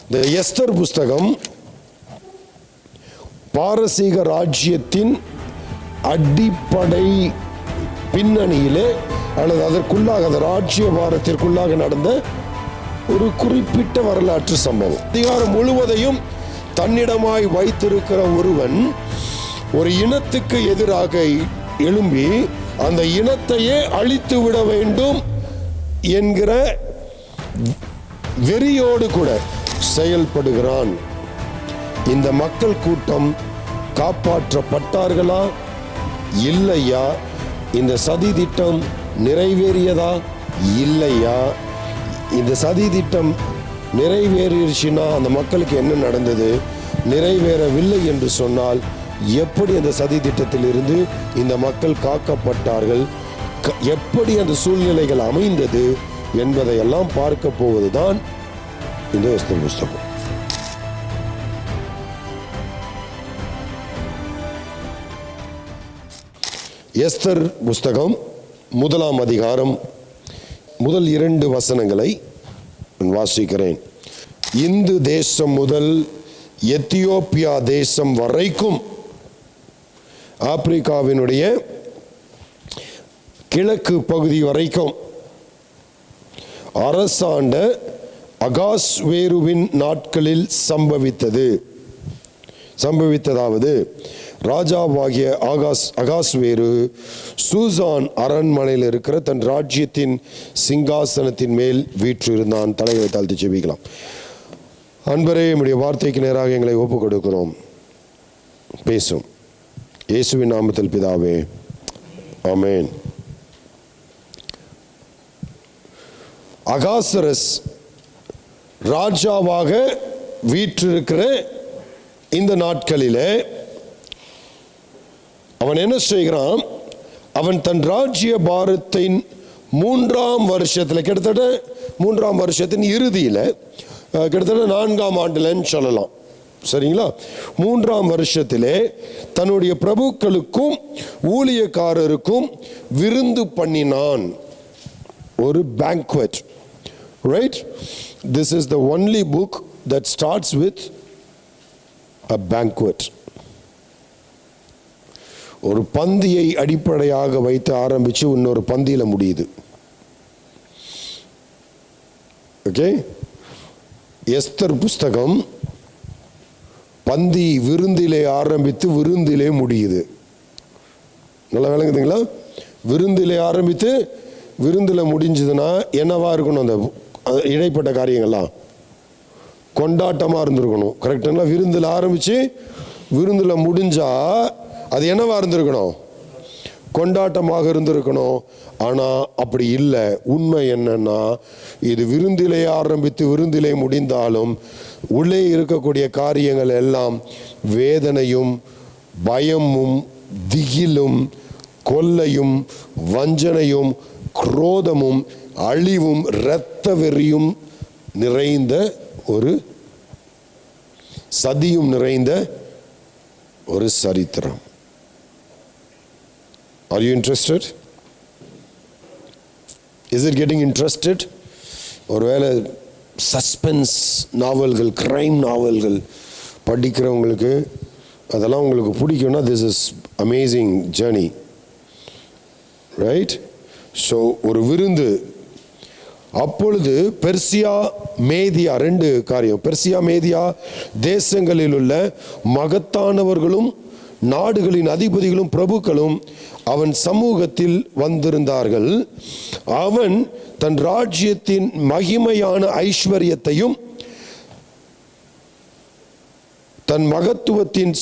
இந்த எஸ்தர் புஸ்தகம் பாரசீக ராஜ்யத்தின் அடிப்படை பின்னணியிலே அல்லது அதற்குள்ளாக அந்த ராஜ்ய பாரத்திற்குள்ளாக நடந்த ஒரு குறிப்பிட்ட வரலாற்று சம்பவம். அதிகாரம் முழுவதையும் தன்னிடமாய் வைத்திருக்கிற ஒருவன் ஒரு இனத்துக்கு எதிராக எழும்பி அந்த இனத்தையே அழித்து விட வேண்டும் என்கிற வெறியோடு கூட செயல்படுகிறான். இந்த மக்கள் கூட்டம் காப்பாற்றப்பட்டார்களா இல்லையா? இந்த சதி திட்டம் நிறைவேறியதா இல்லையா? இந்த சதி திட்டம் நிறைவேறிடுச்சுன்னா அந்த மக்களுக்கு என்ன நடந்தது? நிறைவேறவில்லை என்று சொன்னால் எப்படி அந்த சதி திட்டத்தில் இருந்து இந்த மக்கள் காக்கப்பட்டார்கள்? எப்படி அந்த சூழ்நிலைகள் அமைந்தது என்பதையெல்லாம் பார்க்க போவதுதான் இந்த எஸ்தர் புஸ்தகம். எஸ்தர் புஸ்தகம் 1ஆம் அதிகாரம் முதல் 2 வசனங்களை வாசிக்கிறேன். இந்து தேசம் முதல் எத்தியோப்பியா தேசம் வரைக்கும் ஆப்பிரிக்காவினுடைய கிழக்கு பகுதி வரைக்கும் அரசாண்ட அகாஸ்வேருவின் நாட்களில் சம்பவித்ததாவது ராஜாவாகிய அகாஸ்வேரு சூசான் அரண்மனையில் இருக்கிற தன் ராஜ்யத்தின் சிங்காசனத்தின் மேல் வீற்றிருந்தான். தலைகளை தாழ்த்தி ஜெபிக்கலாம். அன்பரே, நம்முடைய வார்த்தைக்கு நேராக எங்களை ஒப்புக் கொடுக்கிறோம். பேசும் இயேசுவின் நாமத்தில் பிதாவே, ஆமென். அகாசரஸ் ராஜாவாக வீற்றிருக்கிற இந்த நாட்களிலே அவன் என்ன செய்கிறான்? அவன் தன் ராஜ்ய பாரத்தின் 3ஆம் வருஷத்தில், கிட்டத்தட்ட 3ஆம் வருஷத்தின் இறுதியில், கிட்டத்தட்ட 4ஆம் ஆண்டுலன்னு சொல்லலாம், சரிங்களா? 3ஆம் வருஷத்திலே தன்னுடைய பிரபுக்களுக்கும் ஊழியக்காரருக்கும் விருந்து பண்ணினான். ஒரு banquet, right? This is the only book that starts with a banquet. ஒரு பந்தியை அடிப்படையாக வைத்து ஆரம்பிச்சு இன்னொரு பந்தியில முடியுது. ஓகே, எஸ்தர் புஸ்தகம் பந்தி விருந்திலே ஆரம்பித்து விருந்திலே முடியுது. நல்லா விளங்குதுங்களா? விருந்திலே ஆரம்பித்து விருந்தில் முடிஞ்சதுன்னா என்னவா இருக்கணும்? அந்த இடைப்பட்ட காரியங்கள்லாம் கொண்டாட்டமாக இருந்திருக்கணும். கரெக்டுங்களா? விருந்தில் ஆரம்பித்து விருந்தில் முடிஞ்சா அது என்னவா இருந்திருக்கணும்? கொண்டாட்டமாக இருந்திருக்கணும். ஆனால் அப்படி இல்லை. உண்மை என்னன்னா, இது விருந்திலே ஆரம்பித்து விருந்திலே முடிந்தாலும் உள்ளே இருக்கக்கூடிய காரியங்கள் எல்லாம் வேதனையும் பயமும் திகிலும் கொல்லையும் வஞ்சனையும் குரோதமும் அழிவும் இரத்த வெறியும் நிறைந்த ஒரு சதியும் நிறைந்த ஒரு சரித்திரம். Are you interested? Is it getting interested? ஒருவேளை சஸ்பென்ஸ் நாவல்கள், கிரைம் நாவல்கள் படிக்கிறவங்களுக்கு அதெல்லாம் உங்களுக்கு பிடிக்கும்னா this is amazing journey, right? So ஒரு விருந்து. அப்பொழுது பெர்சியா மேதியா, 2 காரியம். பெர்சியா மேதியா தேசங்களில் உள்ள மகத்தானவர்களும் நாடுகளின் அதிபதிகளும் பிரபுக்களும் அவன் சமூகத்தில் வந்திருந்தார்கள். அவன் தன் ராஜ்யத்தின் மகிமையான ஐஸ்வர்யத்தையும் தன் மகத்துவத்தின்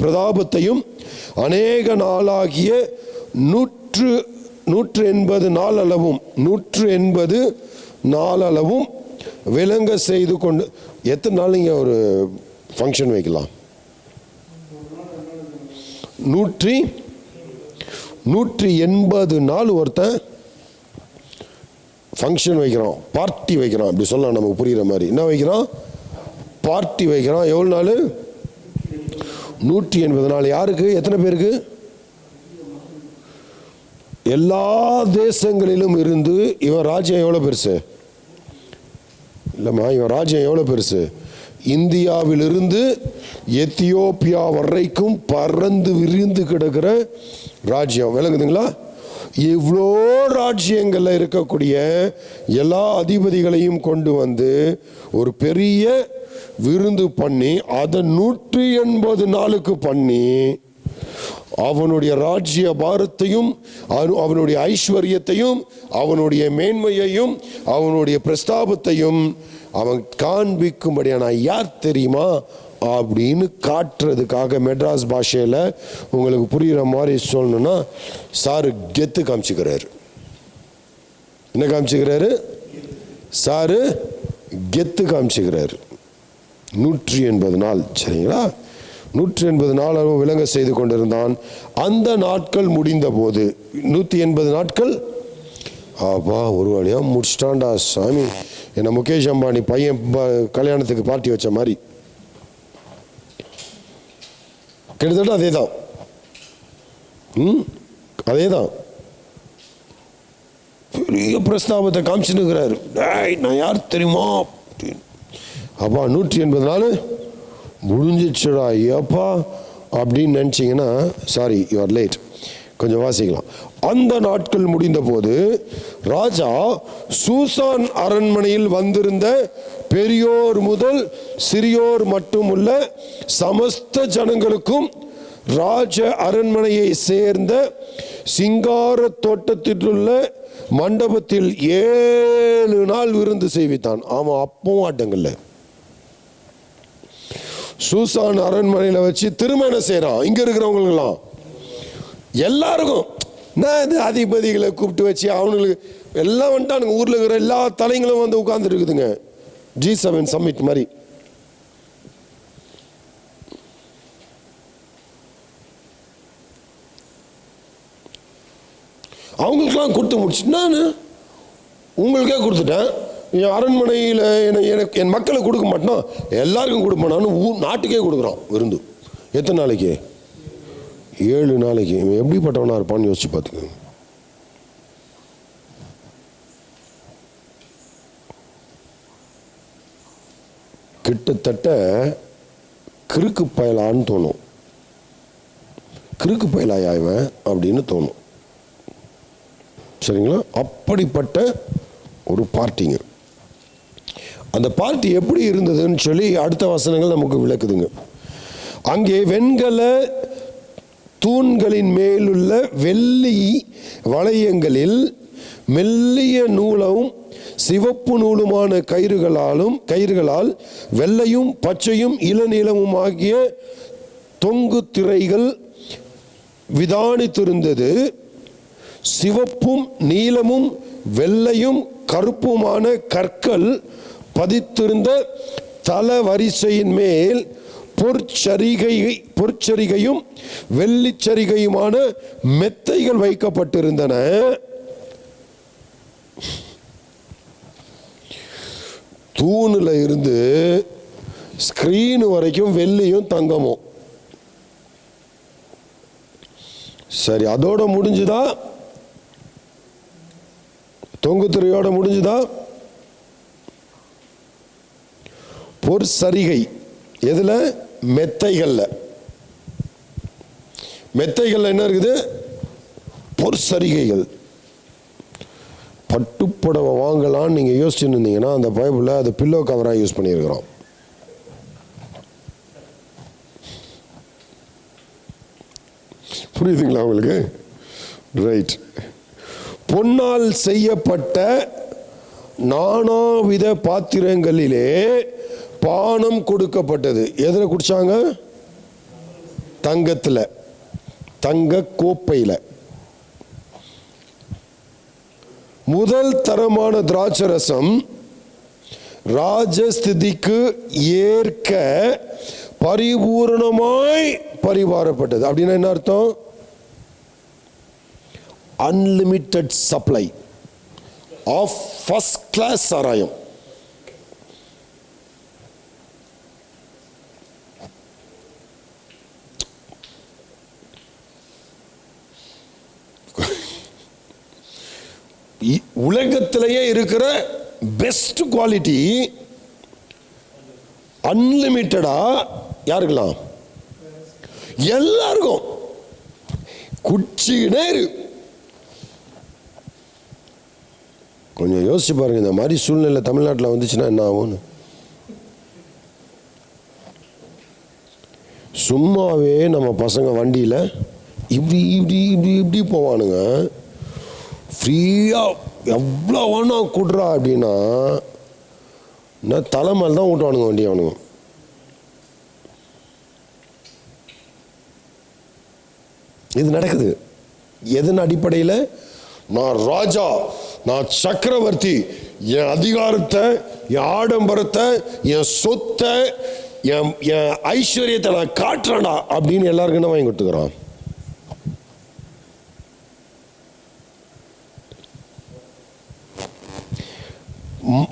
பிரதாபத்தையும் அநேக நாளாகிய 180 நாளளவும் விளங்க செய்து கொண்டு. எத்தனை நாள் இங்கே ஒரு ஃபங்க்ஷன் வைக்கலாம்? 180 நாள் ஒருத்தன் ஃபங்க்ஷன் வைக்கிறான், பார்ட்டி வைக்கிறான். அப்படி சொல்லலாம், நமக்கு புரிகிற மாதிரி. என்ன வைக்கிறான்? பார்ட்டி வைக்கிறான். எவ்வளோ நாள்? 180 நாள். யாருக்கு? எத்தனை பேருக்கு? எல்லா தேசங்களிலும் இருந்து. இவன் ராஜ்யம் எவ்வளோ பெருசு? இல்லைம்மா, இவன் ராஜ்யம் எவ்வளோ பெருசு? இந்தியாவிலிருந்து எத்தியோப்பியா வரைக்கும் பறந்து விரிந்து கிடக்கிற ராஜ்யம். விளங்குதுங்களா? இவ்வளோ ராஜ்யங்களில் இருக்கக்கூடிய எல்லா அதிபதிகளையும் கொண்டு வந்து ஒரு பெரிய விருந்து பண்ணி அதை 180 நாளுக்கு பண்ணி அவனுடைய ராஜ்ய பாரத்தையும் அவனுடைய ஐஸ்வர்யத்தையும் அவனுடைய மேன்மையையும் அவனுடைய பிரஸ்தாபத்தையும் அவன் காண்பிக்கும்படியான யார் தெரியுமா அப்படின்னு காட்டுறதுக்காக மெட்ராஸ் பாஷையில் உங்களுக்கு புரிகிற மாதிரி சொல்லணும்னா சாரு கெத்து காமிச்சுக்கிறாரு. என்ன காமிச்சுக்கிறாரு? சாரு கெத்து காமிச்சுக்கிறாரு. 180 நாள். சரிங்களா? 180 நாள் அவன் விளங்க செய்து கொண்டிருந்தான். அந்த நாட்கள் முடிந்த போது 180 நாட்கள் அப்பா ஒரு வழியாக முடிச்சிட்டான்டா சாமி. என்ன முகேஷ் அம்பானி பையன் கல்யாணத்துக்கு பார்ட்டி வச்ச மாதிரி கிட்டத்தட்ட அதே தான். அதே தான். பெரிய பிரஸ்தாபத்தை காமிச்சுன்னுக்கிறாரு. நான் யார் தெரியுமா? அப்பா 180 நாள் முடிஞ்சிச்சுடா ஏப்பா அப்படின்னு நினச்சிங்கன்னா சாரி, யூ ஆர் லேட். கொஞ்சம் வாசிக்கலாம். அந்த நாட்கள் முடிந்த போது ராஜா சூசான் அரண்மனையில் வந்திருந்த பெரியோர் முதல் சிறியோர் மட்டுமுள்ள சமஸ்த ஜனங்களுக்கும் ராஜ அரண்மனையை சேர்ந்த சிங்கார தோட்டத்திலுள்ள மண்டபத்தில் 7 நாள் விருந்து செய்வித்தான். ஆமா, அப்பவும் ஆட்டங்கள்ல சூசான் அரண்மனையில் வச்சு திருமணம் செய்யறான். இங்க இருக்கிறவங்களுக்கெல்லாம் எல்லாருக்கும் நான் அதிபதிகளை கூப்பிட்டு வச்சு அவனுங்களுக்கு எல்லாம் வந்துட்டானுங்க. ஊர்ல இருக்கிற எல்லா தலைங்களும் வந்து உட்கார்ந்து இருக்குதுங்க. G7 சம்மிட் மாதிரி. அவங்களுக்கெல்லாம் கொடுத்து முடிச்சு நான் உங்களுக்கே கொடுத்துட்டேன். என் அரண்மனையில் எனக்கு என் மக்களுக்கு கொடுக்க மாட்டேன்னா எல்லாருக்கும் கொடுப்பேன். நாட்டுக்கே கொடுக்குறான் விருந்து. எத்தனை நாளைக்கு? 7 நாளைக்கு. இவன் எப்படிப்பட்டவனா இருப்பான்னு யோசிச்சு பார்த்துக்கோங்க. கிட்டத்தட்ட கிறுக்கு பயலான்னு தோணும். கிறுக்கு பயலாயா இவன் அப்படின்னு தோணும். சரிங்களா? அப்படிப்பட்ட ஒரு பார்ட்டிங்க. அந்த பார்ட்டி எப்படி இருந்ததுன்னு சொல்லி அடுத்த வசனங்கள் நமக்கு விளக்குதுங்க. அங்கே வெண்கல தூண்களின் மேலுள்ள வெள்ளி வளையங்களில் மெல்லிய நூலும் சிவப்பு நூலுமான கயிறுகளால் வெள்ளையும் பச்சையும் இளநீளமும் ஆகிய தொங்கு திரைகள் விதானித்திருந்தது. சிவப்பும் நீலமும் வெள்ளையும் கருப்புமான கற்கள் பதித்திருந்த தலவரிசையின் மேல் பொற்சரிகையும் வெள்ளிச்சரிகையுமான மெத்தைகள் வைக்கப்பட்டிருந்தன. தூணுல இருந்து ஸ்கிரீன் வரைக்கும் வெள்ளியும் தங்கமும். சரி, அதோட முடிஞ்சுதா? தொங்குத்துறையோட முடிஞ்சுதா? பொற்சரிகை எதுல? மெத்தைகள்ல. மெத்தைகள்ல என்ன இருக்குது? பொற்சரிகைகள். பட்டுப்புடவை வாங்கலான்னு நீங்க யோசிச்சுன்னு இருந்தீங்கன்னா அந்த பைபிள்ல அது பில்லோ கவரா யூஸ் பண்ணியிருக்கிறோம். புரியுதுங்களா உங்களுக்கு? ரைட். பொன்னால் செய்யப்பட்ட நானாவித பாத்திரங்களிலே பானம் கொடுக்கப்பட்டது. எதுல குடிச்சாங்க? தங்கத்துல, தங்க கோப்பையில. முதல் தரமான திராட்சரசம் ராஜஸ்திதிக்கு ஏற்க பரிபூர்ணமாய் பரிமாறப்பட்டது. அப்படின்னா என்ன அர்த்தம்? Unlimited supply of first class சாராயம். உலகத்திலேயே இருக்கிற பெஸ்ட் குவாலிட்டி அன்லிமிட்டடா யாருக்கலாம்? எல்லாருக்கும். குடிச்சுக்கிட்டே இருக்கு. கொஞ்சம் யோசிச்சு பாருங்க, இந்த மாதிரி சூழ்நிலை தமிழ்நாட்டில் வந்துச்சுன்னா என்ன ஆகும்னு. சும்மாவே நம்ம பசங்க வண்டியில் இப்படி இப்படி இப்படி இப்படி போவானுங்க. ஃப்ரீயாக எவ்வளோ வேணா கூட்டுறா அப்படின்னா தலை மேலே தான் ஓட்டுவானுங்க வண்டி. அவனுங்க இது நடக்குது. எதன் அடிப்படையில்? நான் ராஜா, நான் சக்கரவர்த்தி, என் அதிகாரத்தை, என் ஆடம்பரத்தை, என் சொத்தை, என் ஐஸ்வர்யத்தை நான் காட்டுறேன்டா அப்படின்னு எல்லாருக்கும் என்ன வாங்கி கொடுத்துக்கிறான்.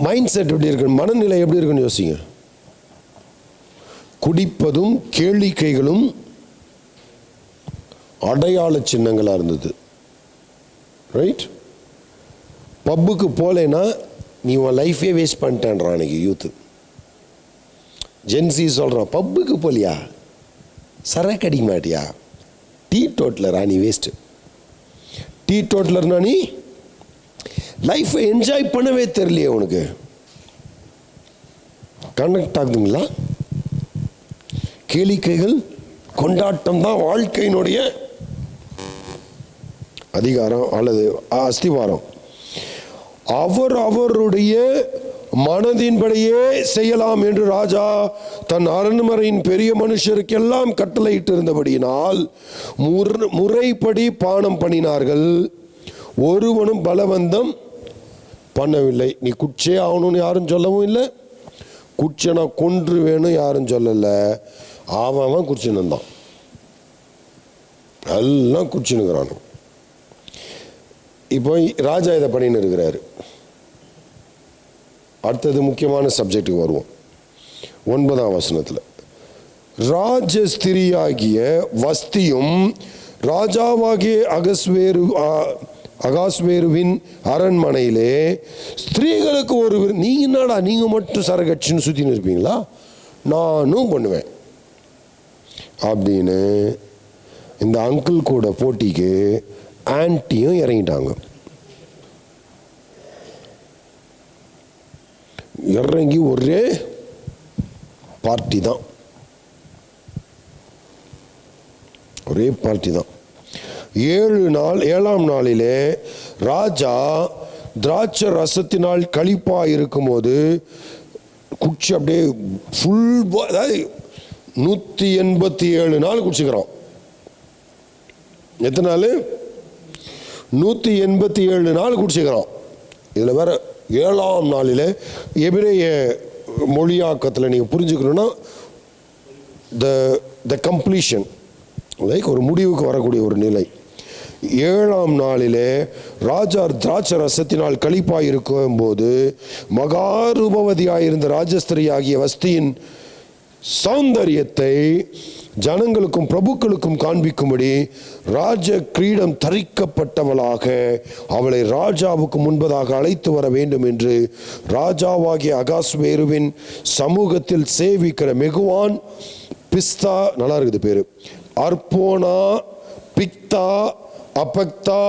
மைண்ட் செட் எப்படி இருக்கு, மனநிலை எப்படி இருக்குன்னு யோசிங்க. குடிப்பதும் கேளிக்கைகளும் அடையாள சின்னங்களா இருந்தது. ரைட்? பப்புக்கு போலேன்னா நீ உன் லைஃபே வேஸ்ட் பண்ணிட்டேன்றான் அன்னைக்கு யூத்து. ஜென்சி சொல்றான், பப்புக்கு போலியா, சரக்கு அடிக்க மாட்டியா, டீ டோட்டலரா நீ, வேஸ்ட். டீ டோட்டலர்னா நீ லைஃப்பை என்ஜாய் பண்ணவே தெரியலையே உனக்கு. கனெக்ட் ஆகுதுங்களா? கேளிக்கைகள், கொண்டாட்டம் தான் வாழ்க்கையினுடைய அதிகாரம் அல்லது அஸ்திவாரம். அவருடைய மனதின்படியே செய்யலாம் என்று ராஜா தன் அரண்மனையின் பெரிய மனுஷருக்கெல்லாம் கட்டளையிட்டு இருந்தபடியினால் முறைப்படி பானம் பண்ணினார்கள். ஒருவனும் பலவந்தம் பண்ணவில்லை. நீ குச்சே ஆகணும்னு யாரும் சொல்லவும் இல்லை, குச்சனா கொன்று வேணும் யாரும் சொல்லலை. அவன் குச்சின்னு இருந்தான், எல்லாம் குச்சினுக்கிறானு. இப்போ ராஜா இதை பண்ணின்னு இருக்கிறாரு. அடுத்தது முக்கியமான சப்ஜெக்டுக்கு வருவோம். 9ஆம் வசனத்தில், ராஜஸ்திரியாகிய வஸ்தியும் ராஜாவாகிய அகாஸ்வேருவின் அரண்மனையிலே ஸ்திரீகளுக்கு ஒரு, நீங்க என்னடா நீங்க மட்டும் சரகட்சின்னு சுத்தின்னு இருப்பீங்களா, நானும் பண்ணுவேன் அப்படின்னு இந்த அங்கிள் கூட போட்டிக்கு ஆன்ட்டியும் இறங்கிட்டாங்க. இறங்கி ஒரே பார்ட்டி தான், ஒரே பார்ட்டி தான். 7ஆம் நாளிலே ராஜா திராட்சை ரசத்தினால் களிப்பா இருக்கும்போது குடிச்சு அப்படியே ஃபுல், அதாவது 187 நாள் குடிச்சுக்கிறோம். எத்தனை நாள்? 187 நாள் குடிச்சுக்கிறோம். இதில் வேற 7ஆம் நாளில் எபிரேய மொழியாக்கத்தில் நீங்கள் புரிஞ்சுக்கணுன்னா த கம்ப்ளீஷன், லைக் ஒரு முடிவுக்கு வரக்கூடிய ஒரு நிலை. 7ஆம் நாளிலே ராஜா திராட்சை ரசத்தினால் களிப்பாய் இருக்கும் போது மகாரூபவதியாயிருந்த ராஜஸ்திரி ஆகிய வஸ்தியின் சௌந்தரியத்தை ஜனங்களுக்கும் பிரபுக்களுக்கும் காண்பிக்கும்படி ராஜ கிரீடம் தரிக்கப்பட்டவளாக அவளை ராஜாவுக்கு முன்பதாக அழைத்து வர வேண்டும் என்று ராஜாவாகிய அகாஸ்வேருவின் சமூகத்தில் சேவிக்கிற மெகுவான், பிஸ்தா, நல்லா இருக்குது பேரு, அர்போனா, பிக்தா, அபக்தா,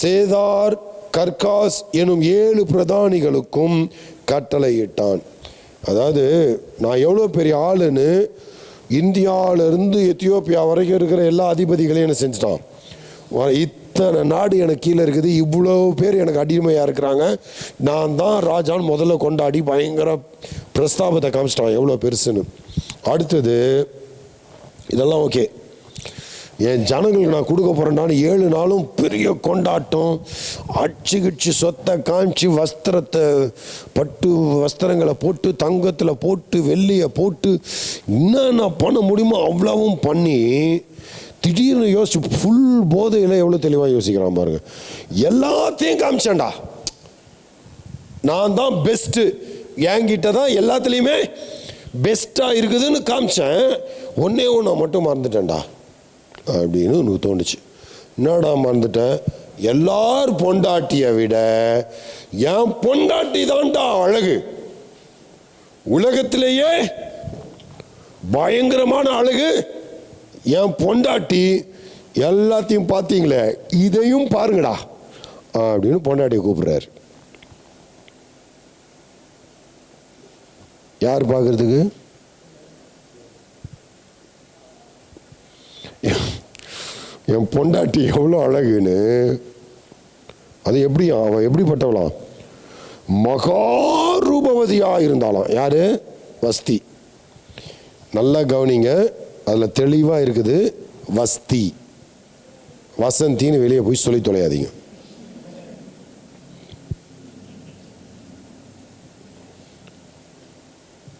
சேதார், கர்காஸ் எனும் 7 பிரதானிகளுக்கும் கட்டளையிட்டான். அதாவது நான் எவ்வளோ பெரிய ஆளுன்னு இந்தியாவிலிருந்து எத்தியோப்பியா வரைக்கும் இருக்கிற எல்லா அதிபதிகளையும் என்ன செஞ்சிட்டான். இத்தனை நாடு எனக்கு கீழே இருக்குது, இவ்வளோ பேர் எனக்கு அடிமையாக இருக்கிறாங்க, நான் தான் ராஜான்னு முதல்ல கொண்டாடி பயங்கர பிரஸ்தாபத்தை காமிச்சிட்டான் எவ்வளோ பெருசுன்னு. அடுத்தது இதெல்லாம் ஓகே, என் ஜனங்களுக்கு நான் கொடுக்க போகிறேன்டான்னு 7 நாளும் பெரிய கொண்டாட்டம், அடிச்சுக்கிச்சு சொத்தை காமிச்சு, வஸ்திரத்தை, பட்டு வஸ்திரங்களை போட்டு, தங்கத்தில் போட்டு, வெள்ளியை போட்டு, என்னென்ன பண்ண முடியுமோ அவ்வளவும் பண்ணி, திடீர்னு யோசிச்சு ஃபுல் போதையில் எவ்வளோ தெளிவாக யோசிக்கிறான் பாருங்க. எல்லாத்தையும் காமிச்சேன்டா, நான் தான் பெஸ்ட்டு, என்கிட்ட தான் எல்லாத்துலேயுமே பெஸ்ட்டாக இருக்குதுன்னு காமிச்சேன், ஒன்றே ஒன்று மட்டும் மறந்துட்டேன்டா அப்படின்னு எனக்கு தோணுச்சு. என்னடா மறந்துட்டேன்? எல்லார் பொண்டாட்டியை விட என் பொண்டாட்டி தான்டா அழகு, உலகத்திலேயே பயங்கரமான அழகு. என் பொண்டாட்டி எல்லாத்தையும் பார்த்தீங்களே, இதையும் பாருங்கடா அப்படின்னு பொண்டாட்டியை கூப்பிடுறாரு. யார் பார்க்கறதுக்கு? என் பொண்டாட்டி எவ்வளோ அழகுன்னு. அது எப்படி, அவன் எப்படிப்பட்டவளாம்? மகாரூபவதியா இருந்தாலாம். யாரு? வஸ்தி. நல்லா கவனிங்க, அதில் தெளிவாக இருக்குது. வஸ்தி, வசந்தின்னு வெளியே போய் சொல்லி தொலையாதீங்க.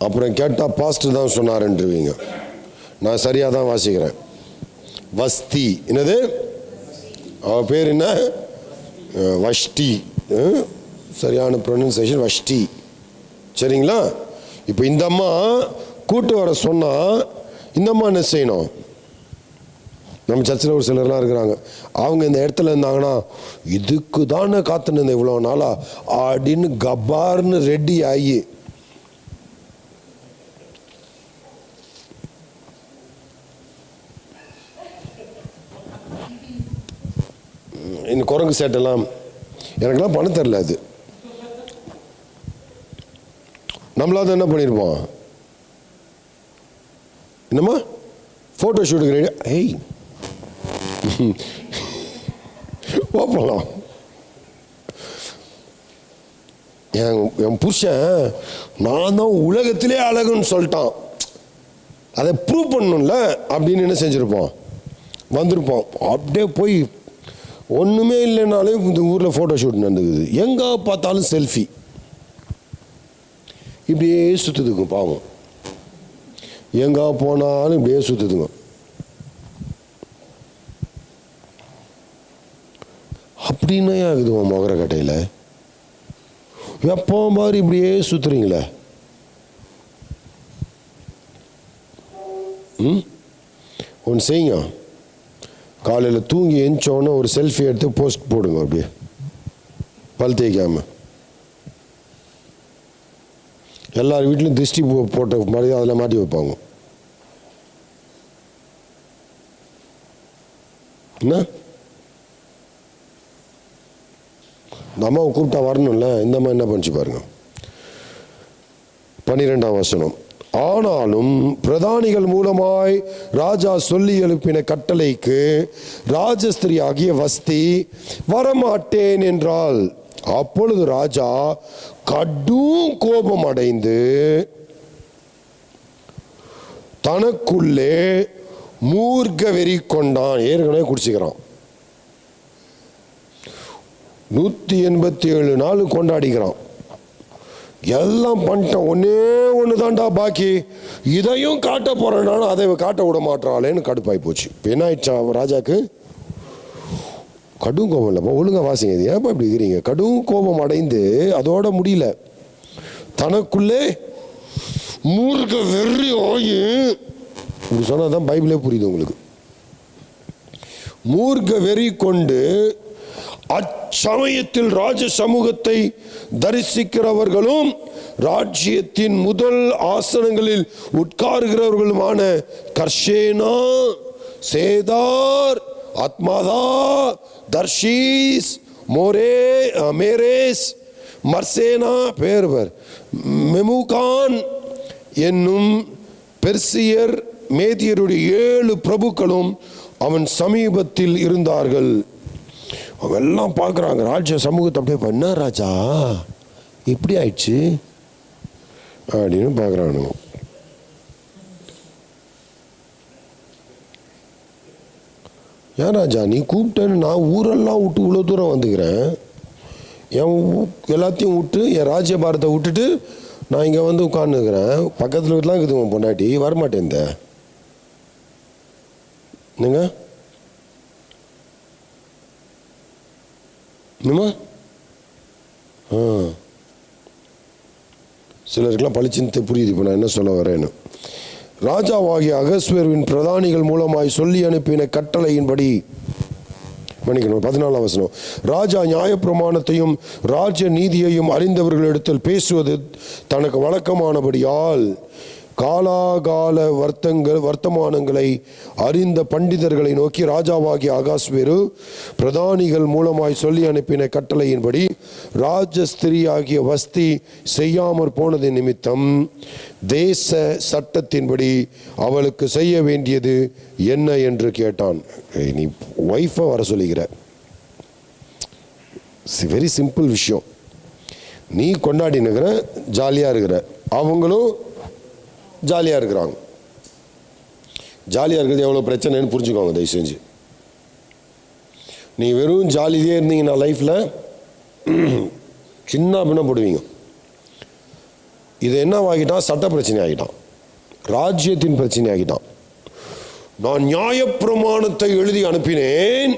அப்புறம் கேட்டால் பாஸ்டர் தான் சொன்னாருன்றீங்க. நான் சரியாக தான் வாசிக்கிறேன். வஸ்தி என்னது? அவ பேர் என்ன? வஷ்டி. சரியான ப்ரொனன்சியேஷன் வஷ்டி. சரிங்களா? இப்போ இந்த அம்மா கூட்டு வர சொன்னால் இந்த அம்மா என்ன செய்யணும்? நம்ம சர்ச்சில் ஒரு சிலர்லாம் இருக்கிறாங்க, அவங்க இந்த இடத்துல இருந்தாங்கன்னா இதுக்கு தானே காத்துன்னு இவ்வளோ நாளா அப்படின்னு கபார்னு ரெடி ஆகி இந்த குரங்கு சேட்டெல்லாம் எனக்கெல்லாம் பண்ண தெரில. அது நம்மளாவது என்ன பண்ணியிருப்போம்? என்னம்மா ஃபோட்டோ ஷூட்டுக்கு ரெடி, ஏய் போகலாம். என் புருஷன் நான் தான் உலகத்திலே அழகுன்னு சொல்லிட்டான், அதை ப்ரூவ் பண்ணணும்ல அப்படின்னு என்ன செஞ்சுருப்போம்? வந்திருப்போம். அப்படியே போய் ஒன்றுமே இல்லைனாலும் இந்த ஊரில் ஃபோட்டோ ஷூட் நடந்துக்குது. எங்கே பார்த்தாலும் செல்ஃபி. இப்படியே சுற்றுதுங்க பாவம். எங்கே போனாலும் இப்படியே சுற்றுதுங்க. அப்படின்னா ஆகுது உன் மொகர கட்டையில் எப்போ மாதிரி இப்படியே சுற்றுறீங்களே. ஒன்று செய்யுங்க, காலையில் தூங்கி எழுந்தோன்னே ஒரு செல்ஃபி எடுத்து போஸ்ட் போடுங்க. அப்படியே பல் தேய்க்காம. எல்லார் வீட்லையும் திருஷ்டி போட்ட மாதிரி அதில் மாட்டி வைப்பாங்க. என்ன இந்த அம்மாவை கூப்பிட்டா வரணும்ல, இந்த அம்மா என்ன பண்ணிச்சு பாருங்க. 12ஆம் வசனம். ஆனாலும் பிரதானிகள் மூலமாய் ராஜா சொல்லி எழுப்பின கட்டளைக்கு ராஜஸ்திரி ஆகிய வஸ்தி வரமாட்டேன் என்றால், அப்பொழுது ராஜா கடும் கோபம் அடைந்து தனக்குள்ளே மூர்க்க வெறி கொண்டான். ஏற்கனவே குடிச்சுக்கிறான். 187 நாள் கொண்டாடிக்கிறான். எல்லாம் பண்ணிட்டான், ஒன்னே ஒன்று தான்டா பாக்கி, இதையும் காட்ட போறேன், அதை காட்ட விட மாட்டாளேன்னு கடுப்பாய் போச்சு. இப்போ என்ன ஆயிடுச்சா ராஜாக்கு? கடும் கோபம் இல்லைப்பா, ஒழுங்கா வாசிங்க. இது ஏப்பா இப்படி இருக்கிறீங்க? கடும் கோபம் அடைந்து அதோட முடியல, தனக்குள்ளே மூர்க்க வெறி ஆகி. இப்படி சொன்னாதான் பைபிளே புரியுது உங்களுக்கு. மூர்க்க வெறி கொண்டு அச்சமயத்தில் ராஜ சமூகத்தை தரிசிக்கிறவர்களும் ராஜ்யத்தின் முதல் ஆசனங்களில் உட்காருகிறவர்களுமான கர்ஷேனா, சேதார், அத்மாதா, தர்ஷீஸ், மேரேஸ், மர்சேனா, மெமுகான் என்னும் பெர்சியர் மேதியருடைய 7 பிரபுக்களும் அவன் சமீபத்தில் இருந்தார்கள். அவெல்லாம் பார்க்குறாங்க ராஜ்ய சமூகத்தை. அப்படியே பண்ண ராஜா இப்படி ஆயிடுச்சு அப்படின்னு பார்க்குறானுங்க. ஏன் ராஜா நீ கூப்பிட்டேன்னு நான் ஊரெல்லாம் விட்டு இவ்வளோ தூரம் வந்துக்கிறேன், என் எல்லாத்தையும் விட்டு என் ராஜ்யபாரத்தை விட்டுட்டு நான் இங்கே வந்து உட்காந்துக்கிறேன், பக்கத்தில் வீட்டுலாம் இருக்குது உன் பொண்டாட்டி, வரமாட்டேன் என்னங்க என்னம்மா? சிலருக்கெல்லாம் பளிச்சுன்னு புரியுது இப்போ நான் என்ன சொல்ல வரேன்னு. ராஜாவாகிய அகஸ்வேருவின் பிரதானிகள் மூலமாய் சொல்லி அனுப்பின கட்டளையின்படி, மன்னிக்கணும் 14ஆம் வசனம், ராஜா நியாயப்பிரமாணத்தையும் ராஜ்ய நீதியையும் அறிந்தவர்களிடத்தில் பேசுவது தனக்கு வழக்கமானபடியால் காலாகால வர்த்தமானங்களை அறிந்த பண்டிதர்களை நோக்கி, ராஜாவாகிய அகாஸ்வேரு பிரதானிகள் மூலமாய் சொல்லி அனுப்பின கட்டளையின்படி ராஜஸ்திரியாகிய வஸ்தி செய்யாமற் போனது நிமித்தம் தேச சட்டத்தின்படி அவளுக்கு செய்ய வேண்டியது என்ன என்று கேட்டான். நீ ஒய்ஃபை வர சொல்லிக்கிற, வெரி சிம்பிள் விஷயம். நீ கொண்டாடினுக்கிற, ஜாலியாக இருக்கிற, அவங்களும் ஜாலியாக இருக்கிறாங்க. ஜாலியாக இருக்கிறது எவ்வளோ பிரச்சனைன்னு புரிஞ்சுக்கோங்க தயவு செஞ்சு. நீ வெறும் ஜாலியே இருந்தீங்கன்னா லைஃப்பில் சின்ன பின்ன போடுவீங்க. இது என்ன ஆகிட்டான்? சட்ட பிரச்சனை ஆகிட்டான், ராஜ்யத்தின் பிரச்சனை ஆகிட்டான். நான் நியாயப்பிரமாணத்தை எழுதி அனுப்பினேன்,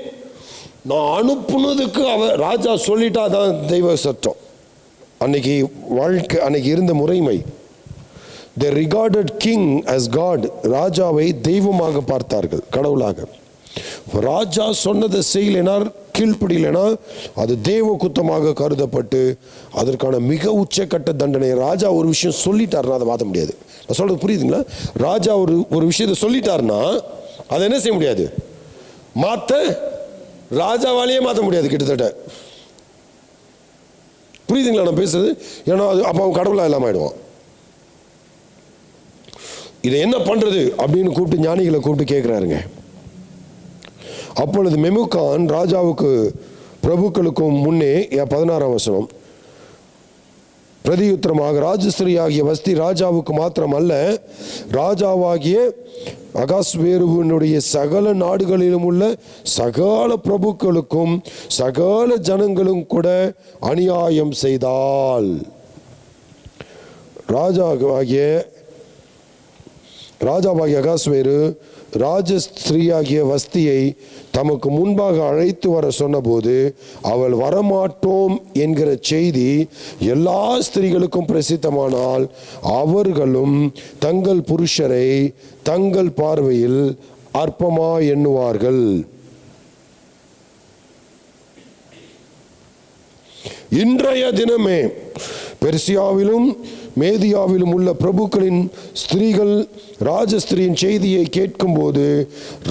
நான் அனுப்புனதுக்கு ராஜா சொல்லிட்டா தான் தெய்வ சட்டம். அன்னைக்கு வாழ்க்கை, அன்னைக்கு இருந்த முறைமை. They regarded king as God. ராஜாவை தெய்வமாக பார்த்தார்கள், கடவுளாக. ராஜா சொன்னதை செய்யலைனா, கீழ்ப்படியலைனா அது தேவ குத்தமாக கருதப்பட்டு அதற்கான மிக உச்சக்கட்ட தண்டனை. ராஜா ஒரு விஷயம் சொல்லிட்டாருன்னா அதை மாற்ற முடியாது. நான் சொல்றது புரியுதுங்களா? ராஜா ஒரு விஷயத்தை சொல்லிட்டாருன்னா அதை என்ன செய்ய முடியாது? மாற்ற ராஜாவாலேயே மாற்ற முடியாது கிட்டத்தட்ட. புரியுதுங்களா நான் பேசுறது? ஏன்னா அது அப்போ அவன் கடவுளாக இல்லாமல் ஆயிடுவான். இதை என்ன பண்றது அப்படின்னு கூப்பிட்டு ஞானிகளை கூப்பிட்டு கேட்கிறாருங்க. அப்பொழுது மெமுகான் ராஜாவுக்கு பிரபுக்களுக்கும் முன்னே 16ஆம் வசனம் பிரதியுத்தரமாக, ராஜஸ்திரி ஆகிய வஸ்தி ராஜாவுக்கு மாத்திரம் அல்ல, ராஜாவாகிய அகாஸ்வேருவினுடைய சகல நாடுகளிலும் உள்ள சகல பிரபுக்களுக்கும் சகல ஜனங்களும் கூட அநியாயம் செய்தால். ராஜாவாகிய அகாஸ்வேரு ராஜஸ்திரியாகிய வஸ்தியை தமக்கு முன்பாக அழைத்து வர சொன்னபோது அவள் வரமாட்டோம் என்கிற செய்தி எல்லா ஸ்திரீகளுக்கும் பிரசித்தமானால் அவர்களும் தங்கள் புருஷரை தங்கள் பார்வையில் அற்பமா எண்ணுவார்கள். இன்றைய தினமே பெர்சியாவிலும் மேதியாவிலும் உள்ள பிரபுக்களின் ஸ்திரீகள் ராஜஸ்திரியின் செய்தியை கேட்கும்போது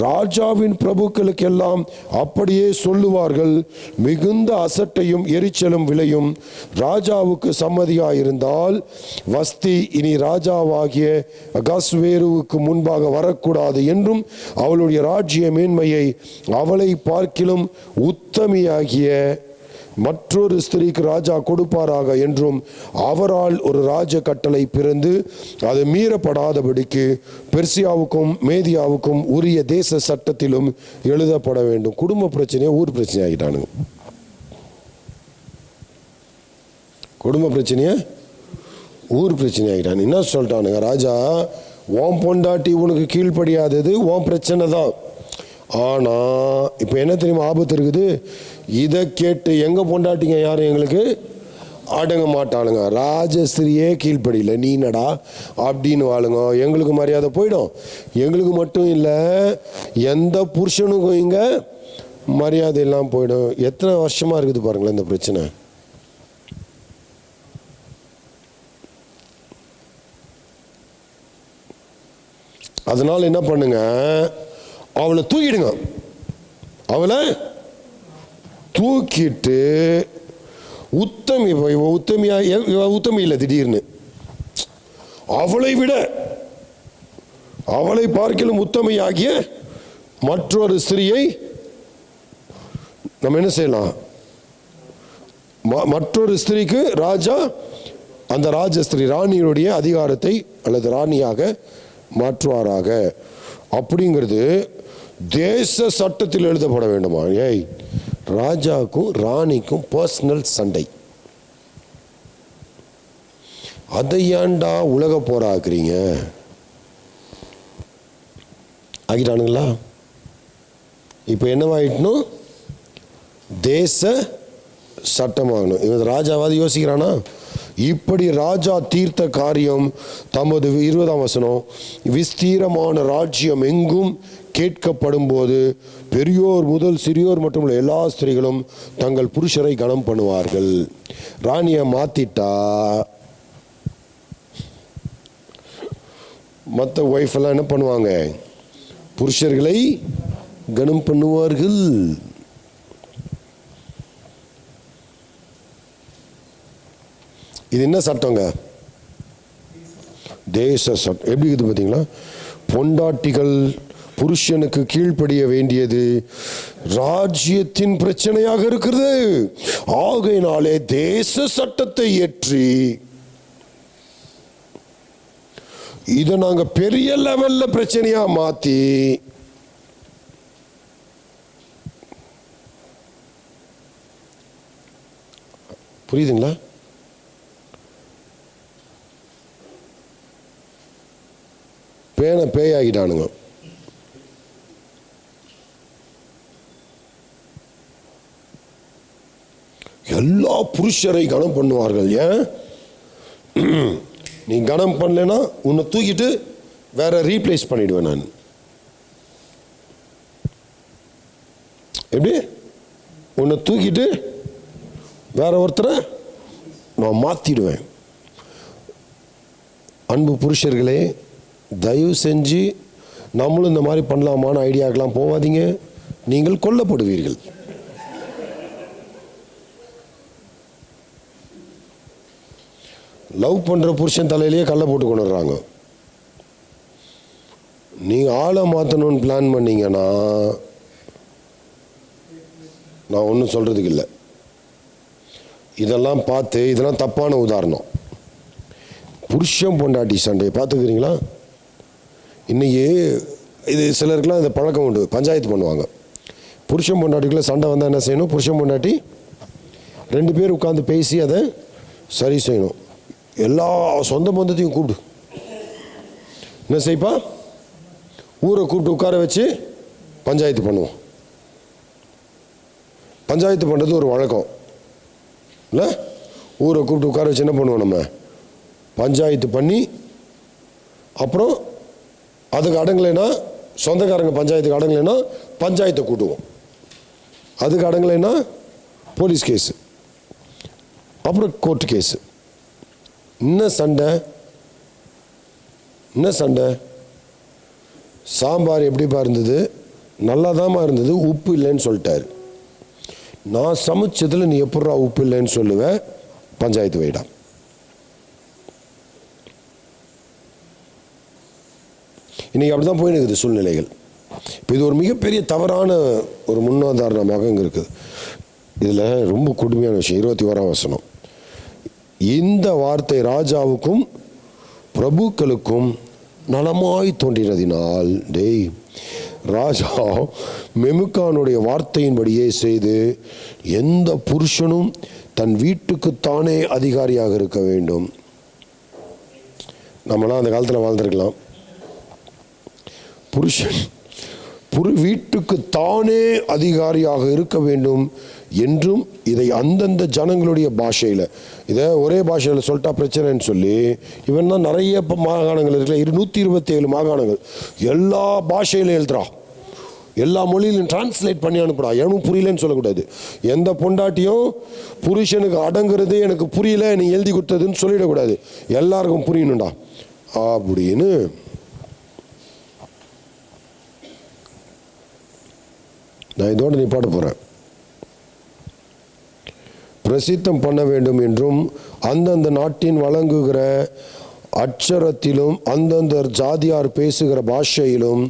ராஜாவின் பிரபுக்களுக்கெல்லாம் அப்படியே சொல்லுவார்கள். மிகுந்த அசட்டையும் எரிச்சலும் விளையும். ராஜாவுக்கு சம்மதியாயிருந்தால் வஸ்தி இனி ராஜாவாகிய அகாஸ்வேருவுக்கு முன்பாக வரக்கூடாது என்றும், அவளுடைய ராஜ்ய மேன்மையை அவளை பார்க்கிலும் உத்தமியாகிய மற்றொரு ஸ்திரீக்கு ராஜா கொடுப்பாராக என்றும் அவரால் ஒரு ராஜ கட்டளை பிறந்து அது மீறப்படாதபடிக்கு பெர்சியாவுக்கும் மேதியாவுக்கும் உரிய தேச சட்டத்திலும் எழுதப்பட வேண்டும். குடும்ப பிரச்சனையை ஊர் பிரச்சனை ஆகிட்டானுங்க. குடும்ப பிரச்சனையை ஊர் பிரச்சனை ஆகிட்டானு. என்ன சொல்லிட்டானுங்க? ராஜா, ஓம் பொண்டாட்டி உனக்கு கீழ்ப்படியாதது ஓம் பிரச்சனை தான். ஆனால் இப்போ என்ன தெரியுமா ஆபத்து இருக்குது? இதை கேட்டு எங்கள் பொண்டாட்டிங்க யாரும் எங்களுக்கு அடங்க மாட்டானுங்க. ராஜஸ்திரியே கீழ்ப்படியில, நீ என்னடா அப்படின்னு வாழுங்க. எங்களுக்கு மரியாதை போயிடும். எங்களுக்கு மட்டும் இல்லை, எந்த புருஷனுக்கும் இங்கே மரியாதை எல்லாம் போயிடும். எத்தனை வருஷமாக இருக்குது பாருங்களேன் இந்த பிரச்சனை. அதனால் என்ன பண்ணுங்க, அவளை தூக்கிடுங்க. அவளை தூக்கிட்டு உத்தமி இல்லை, திடீர்னு அவளை பார்க்கலும் உத்தமையாகிய மற்றொரு ஸ்திரியை நம்ம என்ன செய்யலாம்? மற்றொரு ஸ்திரிக்கு ராஜா அந்த ராஜஸ்திரி ராணியுடைய அதிகாரத்தை அல்லது ராணியாக மாற்றுவாராக. அப்படிங்கிறது தேச சட்டத்தில் எழுதப்பட வேண்டுமா? ஏய், ராஜாவுக்கும் ராணிக்கும் பர்சனல் சண்டை. அதை ஏன்டா உலக போராக்குறீங்க? ஆகிட்டானுங்களா? இப்போ என்னவாயிட்டணும்? தேச சட்டமாகணும். இவன் ராஜாவாதி யோசிக்கிறானா? இப்படி ராஜா தீர்த்த காரியம் தமது 20ஆம் வசனம் விஸ்தீரமான ராஜ்யம் எங்கும் கேட்கப்படும் போது பெரியோர் முதல் சிறியோர் மற்றும் எல்லா ஸ்திரீகளும் தங்கள் புருஷரை கனம் பண்ணுவார்கள். ராணியை மாத்திட்டா மற்ற ஒய்ஃப் எல்லாம் என்ன பண்ணுவாங்க? புருஷர்களை கனம் பண்ணுவார்கள். இது என்ன சட்டங்க? தேச சட்டம். எப்படி இருக்குது பார்த்தீங்களா? பொண்டாட்டிகள் புருஷனுக்கு கீழ்ப்படிய வேண்டியது ராஜ்யத்தின் பிரச்சனையாக இருக்கிறது. ஆகையினாலே தேச சட்டத்தை ஏற்றி இதை நாங்க பெரிய லெவல்ல பிரச்சனையா மாத்தி புரியுதுங்களா? பேயாகிட்டானுங்க. எல்லா புருஷரை கனம் பண்ணுவார்கள். ஏன்? நீ கனம் பண்ணலன்னா உன்னை தூக்கிட்டு வேற ரீப்ளேஸ் பண்ணிடுவேன் நான். எப்படி? உன்னை தூக்கிட்டு வேற ஒருத்தரை நான் மாத்திடுவேன். அன்பு புருஷர்களே, தயவு செஞ்சு நம்மளும் இந்த மாதிரி பண்ணலாமான ஐடியாக்கெல்லாம் போவாதீங்க. நீங்கள் கொல்லப்படுவீர்கள். லவ் பண்ற புருஷன் தலையிலேயே கல்லை போட்டு கொண்டு வர்றாங்க. நீங்க ஆளை மாற்றணும்னு பிளான் பண்ணீங்கன்னா நான் ஒன்றும் சொல்றதுக்கு இல்லை. இதெல்லாம் பார்த்து இதெல்லாம் தப்பான உதாரணம். புருஷன் பொண்டாட்டி சண்டையை பார்த்துக்கிறீங்களா? இன்னைக்கு இது சிலருக்குலாம் இந்த பழக்கம் உண்டு, பஞ்சாயத்து பண்ணுவாங்க. புருஷன் பொண்டாட்டிக்குள்ள சண்டை வந்தால் என்ன செய்யணும்? புருஷன் பொண்டாட்டி 2 பேர் உட்காந்து பேசி அதை சரி செய்யணும். எல்லா சொந்த பந்தத்தையும் கூப்பிடு. என்ன செய்ப்பா? ஊரை கூப்பிட்டு உட்கார வச்சு பஞ்சாயத்து பண்ணுவோம். பஞ்சாயத்து பண்ணுறது ஒரு வழக்கம் இல்லை? ஊரை கூப்பிட்டு உட்கார வச்சு என்ன பண்ணுவோம்? நம்ம பஞ்சாயத்து பண்ணி அப்புறம் அதுக்கு அடங்கலைன்னா, சொந்தக்காரங்க பஞ்சாயத்துக்கு அடங்கலைன்னா பஞ்சாயத்தை கூட்டுவோம். அதுக்கு அடங்கலைன்னா போலீஸ் கேஸு, அப்புறம் கோர்ட்டு கேஸு. என்ன சண்டை? என்ன சண்டை? சாம்பார் எப்படிப்பா இருந்தது? நல்லா தான்மா இருந்தது, உப்பு இல்லைன்னு சொல்லிட்டாரு. நான் சமைச்சதில் நீ எப்படா உப்பு இல்லைன்னு சொல்லுவேன்? பஞ்சாயத்து வைடா. இன்னைக்கு அப்படிதான் போயின்னு இருக்குது சூழ்நிலைகள். இப்போ இது ஒரு மிகப்பெரிய தவறான ஒரு முன்னுதாரணமாக இங்கே இருக்குது. இதில் ரொம்ப கொடுமையான விஷயம் 21ஆம் வசனம். இந்த வார்த்தை ராஜாவுக்கும் பிரபுக்களுக்கும் நலமாய் தோன்றினதினால், டேய், ராஜா மெமுக்கானுடைய வார்த்தையின்படியே செய்து எந்த புருஷனும் தன் வீட்டுக்குத்தானே அதிகாரியாக இருக்க வேண்டும். நம்மளாம் அந்த காலத்தில் வாழ்ந்திருக்கலாம். புருஷன் வீட்டுக்கு தானே அதிகாரியாக இருக்க வேண்டும் என்றும் இதை அந்தந்த ஜனங்களுடைய பாஷையில், இதை ஒரே பாஷையில் சொல்லிட்டா பிரச்சனைன்னு சொல்லி இவன் தான் நிறைய மாகாணங்கள் இருக்குல்ல, 127 மாகாணங்கள், எல்லா பாஷையிலும் எழுதுறா, எல்லா மொழியிலும் டிரான்ஸ்லேட் பண்ணி அனுப்புறா. எனக்கு புரியலன்னு சொல்லக்கூடாது. எந்த பொண்டாட்டியும் புருஷனுக்கு அடங்குறது எனக்கு புரியல நீ எழுதி கொடுத்ததுன்னு சொல்லிடக்கூடாது. எல்லாருக்கும் புரியணும்டா அப்படின்னு நான் இதோடு நிப்பாட்ட போகிறேன். பிரசித்தம் பண்ண வேண்டும் என்றும் அந்தந்த நாட்டின் வழங்குகிற அட்சரத்திலும் அந்தந்த ஜாதியார் பேசுகிற பாஷையிலும்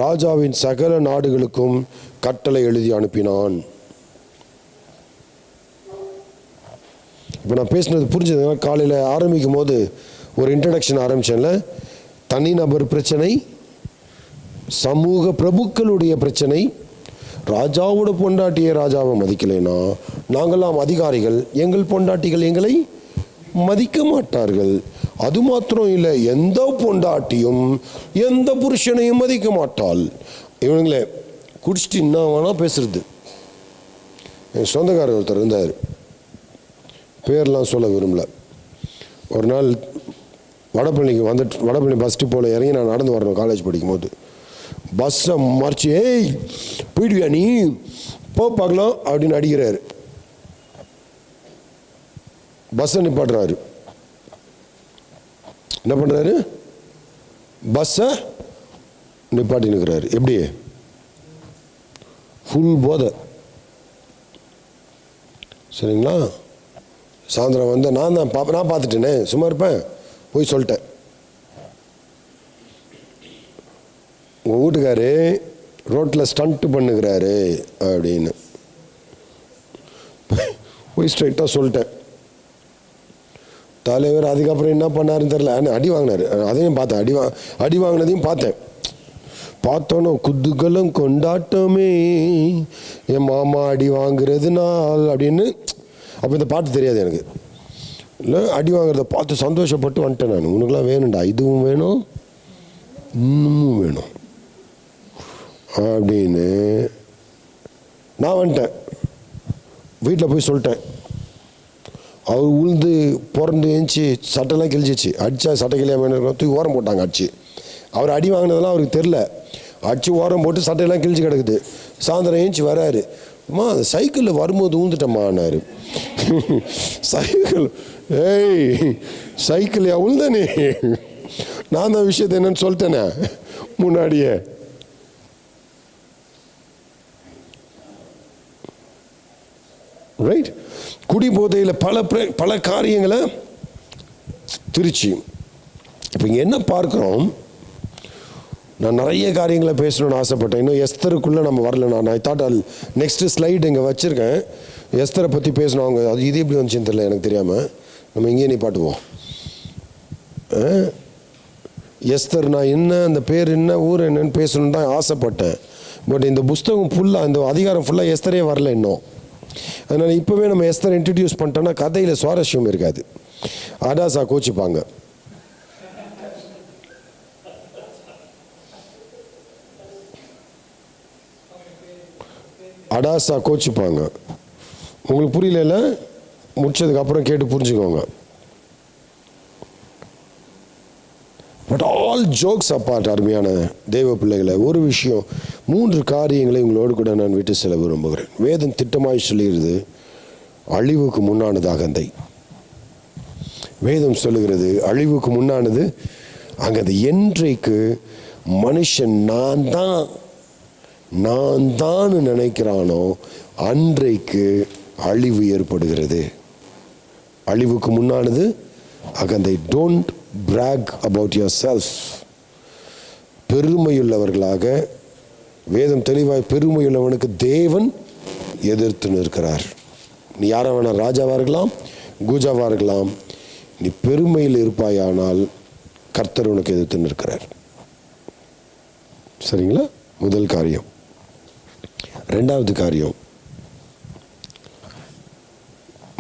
ராஜாவின் சகல நாடுகளுக்கும் கட்டளை எழுதி அனுப்பினான். இப்போ நான் பேசினது புரிஞ்சதுங்க? காலையில் ஆரம்பிக்கும் போது ஒரு இன்ட்ரடக்ஷன் ஆரம்பிச்சேன்ல, தனிநபர் பிரச்சனை, சமூக பிரபுக்களுடைய பிரச்சனை, ராஜாவோட பொண்டாட்டியை ராஜாவை மதிக்கலைன்னா நாங்களாம் அதிகாரிகள், எங்கள் பொண்டாட்டிகள் எங்களை மதிக்க மாட்டார்கள். அது மாத்திரம் இல்லை, எந்த பொண்டாட்டியும் எந்த புருஷனையும் மதிக்க மாட்டாள். இவனுங்களே குடிச்சிட்டு என்ன வேணா பேசுறது. என் சொந்தக்காரர் ஒருத்தர் இருந்தார், பேர்லாம் சொல்ல விரும்பல. ஒரு நாள் வடபழனிக்கு வந்துட்டு, வடபழனி பஸ் டிப்போவில் இறங்கி நான் நடந்து வரணும் காலேஜ் படிக்கும்போது, பஸ்ஸை மறைச்சி, ஏய் போயிடுவியா நீ, போ பார்க்கலாம் அப்படின்னு அடிக்கிறாரு. பஸ்ஸை நிப்பாட்டுறாரு. என்ன பண்ணுறாரு? பஸ்ஸை நிப்பாட்டி நிற்கிறாரு. எப்படி? ஃபுல் போதை. சரிங்களா? சாயந்தரம் வந்து நான் பார்த்துட்டேனே, சும்மா இருப்பேன், போய் சொல்லிட்டேன். உங்கள் வீட்டுக்காரு ரோட்டில் ஸ்டண்ட்டு பண்ணுகிறாரு அப்படின்னு போய் ஸ்ட்ரைட்டாக சொல்லிட்டேன். தலைவர் அதுக்கப்புறம் என்ன பண்ணாருன்னு தெரில, அடி வாங்கினார். அதையும் பார்த்தேன், அடி வாங்கினதையும் பார்த்தேன். பார்த்தோன்னே குதுகலம் கொண்டாட்டமே என் மாமா அடி வாங்குறது நாள் அப்படின்னு. அப்போ இந்த பாட்டு தெரியாது எனக்கு. இல்லை, அடி வாங்குறத பார்த்து சந்தோஷப்பட்டு வந்துட்டேன் நான். உனக்குலாம் வேணும்டா, இதுவும் வேணும் இன்னமும் வேணும் அப்படின்னு நான் வந்துட்டேன். வீட்டில் போய் சொல்லிட்டேன். அவர் உளுந்து பிறந்து ஏஞ்சி சட்டைலாம் கிழிச்சிச்சு. அடித்தா சட்டை கிளியாமல் இருக்கும், தூக்கி ஓரம் போட்டாங்க அடிச்சு. அவர் அடி வாங்கினதெல்லாம் அவருக்கு தெரில. அடிச்சு ஓரம் போட்டு சட்டையெல்லாம் கிழிச்சு கிடக்குது. சாயந்தரம் ஏஞ்சி வராரு, அம்மா அந்த சைக்கிளில் வரும்போது ஊந்துட்டம்மான்னாரு. சைக்கிள், ஏய் சைக்கிள் உழுதானே, நான் தான் விஷயத்தை என்னன்னு சொல்லிட்டேனே முன்னாடியே. ரைட்? குடி போதையில் பல காரியங்களை திருச்சி. இப்போ இங்கே என்ன பார்க்குறோம்? நான் நிறைய காரியங்களை பேசணும்னு ஆசைப்பட்டேன். இன்னும் எஸ்தருக்குள்ளே நம்ம வரல. நான் ஐ தாட் நெக்ஸ்ட் ஸ்லைடு இங்கே வச்சுருக்கேன். எஸ்தரை பற்றி பேசணும். அவங்க அது இது எப்படி வந்துச்சுன்னு தெரியல எனக்கு தெரியாமல். நம்ம இங்கேயே நிப்பாட்டுவோம். எஸ்தர் நான் என்ன, அந்த பேர் என்ன, ஊர் என்னன்னு பேசணுன்னு தான் ஆசைப்பட்டேன். பட் இந்த புஸ்தகம் ஃபுல்லாக, இந்த அதிகாரம் ஃபுல்லாக எஸ்தரே வரல இன்னும். அதனால் இப்போவே நம்ம எஸ்தரை இன்ட்ரடியூஸ் பண்ணிட்டோன்னா கதையில் சுவாரஸ்யம் இருக்காது. அடாசா கோச்சிப்பாங்க. அடாசா கோச்சிப்பாங்க. உங்களுக்கு புரியல, முடிச்சதுக்கப்புறம் கேட்டு புரிஞ்சுக்கோங்க. பட் ஆல் ஜோக்ஸ் அப்பார்ட், அருமையான தெய்வ பிள்ளைகளை, ஒரு விஷயம், 3 காரியங்களை உங்களோடு கூட நான் விட்டு செல்ல விரும்புகிறேன். வேதம் திட்டமாய் சொல்லுகிறது, அழிவுக்கு முன்னானது அகந்தை. வேதம் சொல்லுகிறது அழிவுக்கு முன்னானது அகந்தை. என்றைக்கு மனுஷன் நான் தான் நினைக்கிறானோ அன்றைக்கு அழிவு ஏற்படுகிறது. அழிவுக்கு முன்னானது அகந்தை. Don't brag about yourself. பெருமையுள்ளவர்களாக, வேதம் தெளிவாய் பெருமையுள்ளவனுக்கு தேவன் எதிர்த்து நிற்கிறார். நீ யாரை வேணா, ராஜாவாக இருக்கலாம், கூஜாவாக இருக்கலாம், நீ பெருமையில் இருப்பாயானால் கர்த்தர் உனக்கு எதிர்த்து நிற்கிறார். சரிங்களா? முதல் காரியம். 2வது காரியம்,